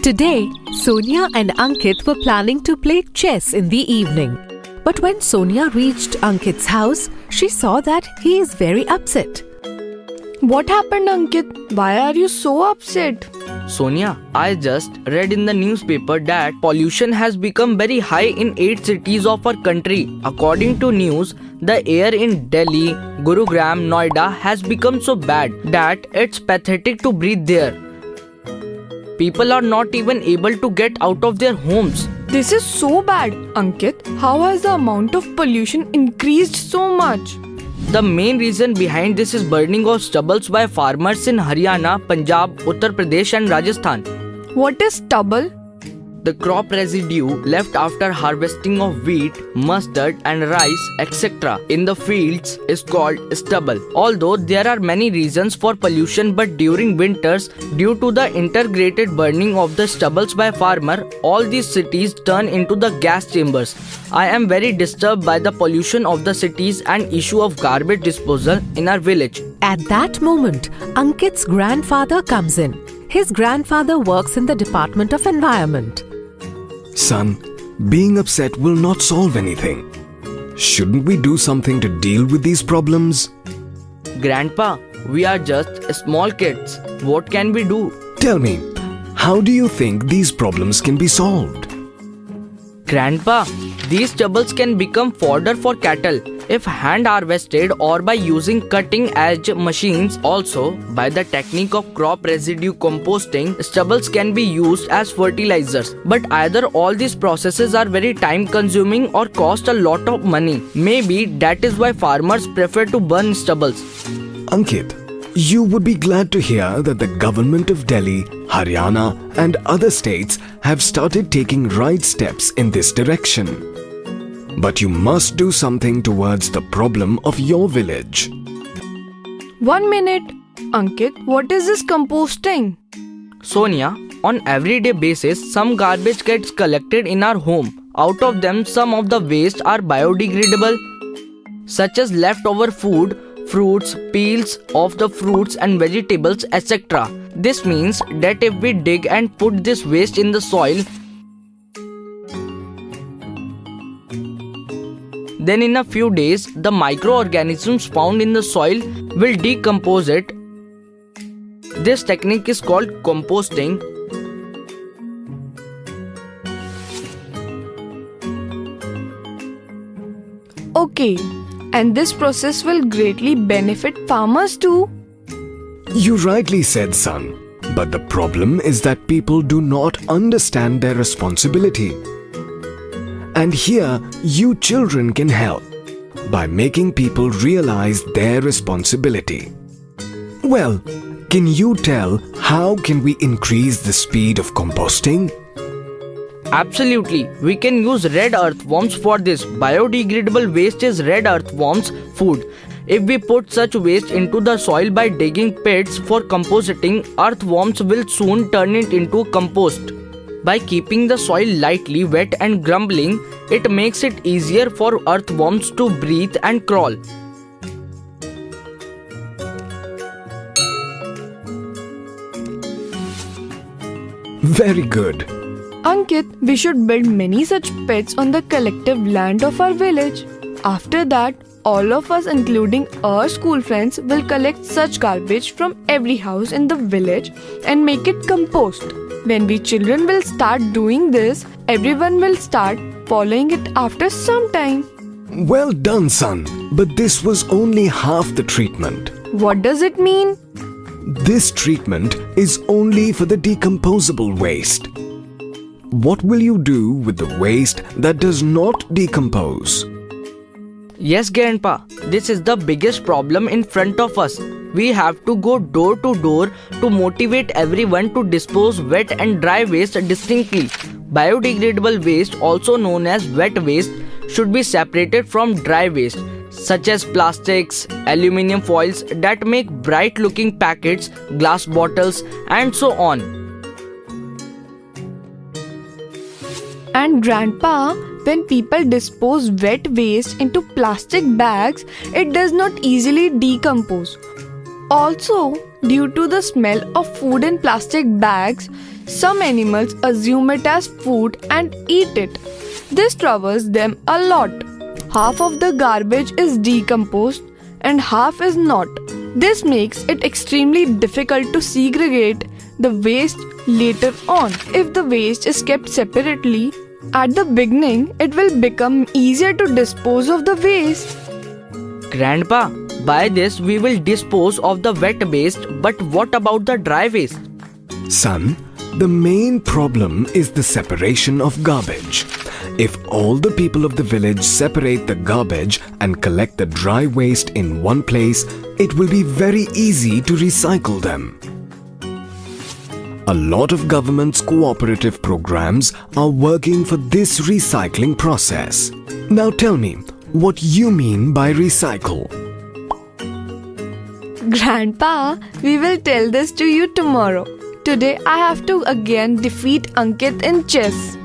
Today, Sonia and Ankit were planning to play chess in the evening. But when Sonia reached Ankit's house, she saw that he is very upset. What happened, Ankit? Why are you so upset? Sonia, I just read in the newspaper that pollution has become very high in 8 cities of our country. According to news, the air in Delhi, Gurugram, Noida has become so bad that it's pathetic to breathe there. People are not even able to get out of their homes. This is so bad, Ankit. How has the amount of pollution increased so much? The main reason behind this is burning of stubbles by farmers in Haryana, Punjab, Uttar Pradesh and Rajasthan. What is stubble? The crop residue left after harvesting of wheat, mustard and rice, etc. in the fields is called stubble. Although there are many reasons for pollution, but during winters, due to the integrated burning of the stubbles by farmer, all these cities turn into the gas chambers. I am very disturbed by the pollution of the cities and issue of garbage disposal in our village. At that moment, Ankit's grandfather comes in. His grandfather works in the Department of Environment. Son, being upset will not solve anything. Shouldn't we do something to deal with these problems? Grandpa, we are just small kids. What can we do? Tell me, how do you think these problems can be solved? Grandpa, these stubbles can become fodder for cattle if hand harvested or by using cutting edge machines. Also, by the technique of crop residue composting, stubbles can be used as fertilizers. But either all these processes are very time consuming or cost a lot of money. Maybe that is why farmers prefer to burn stubbles. Ankit, you would be glad to hear that the government of Delhi, Haryana and other states have started taking right steps in this direction. But you must do something towards the problem of your village. 1 minute. Ankit, what is this composting? Sonia, on everyday basis, some garbage gets collected in our home. Out of them, some of the waste are biodegradable, such as leftover food, fruits, peels of the fruits and vegetables, etc. This means that if we dig and put this waste in the soil, then in a few days, the microorganisms found in the soil will decompose it. This technique is called composting. Okay, and this process will greatly benefit farmers too. You rightly said, son. But the problem is that people do not understand their responsibility. And here, you children can help by making people realize their responsibility. Well, can you tell how can we increase the speed of composting? Absolutely, we can use red earthworms for this. Biodegradable waste is red earthworms food. If we put such waste into the soil by digging pits for composting, earthworms will soon turn it into compost. By keeping the soil lightly wet and grumbling, it makes it easier for earthworms to breathe and crawl. Very good. Ankit, we should build many such pits on the collective land of our village. After that, all of us, including our school friends, will collect such garbage from every house in the village and make it compost. When we children will start doing this, everyone will start following it after some time. Well done, son. But this was only half the treatment. What does it mean? This treatment is only for the decomposable waste. What will you do with the waste that does not decompose? Yes, Grandpa, this is the biggest problem in front of us. We have to go door to door to motivate everyone to dispose wet and dry waste distinctly. Biodegradable waste, also known as wet waste, should be separated from dry waste, such as plastics, aluminium foils that make bright looking packets, glass bottles, and so on. And Grandpa, when people dispose wet waste into plastic bags, it does not easily decompose. Also, due to the smell of food in plastic bags, Some animals assume it as food and eat it. This troubles them a lot. Half of the garbage is decomposed and half is not. This makes it extremely difficult to segregate the waste later on. If the waste is kept separately, at the beginning, it will become easier to dispose of the waste. Grandpa, by this we will dispose of the wet waste, but what about the dry waste? Son, the main problem is the separation of garbage. If all the people of the village separate the garbage and collect the dry waste in one place, it will be very easy to recycle them. A lot of government's cooperative programs are working for this recycling process. Now tell me, what you mean by recycle? Grandpa, we will tell this to you tomorrow. Today I have to again defeat Ankit in chess.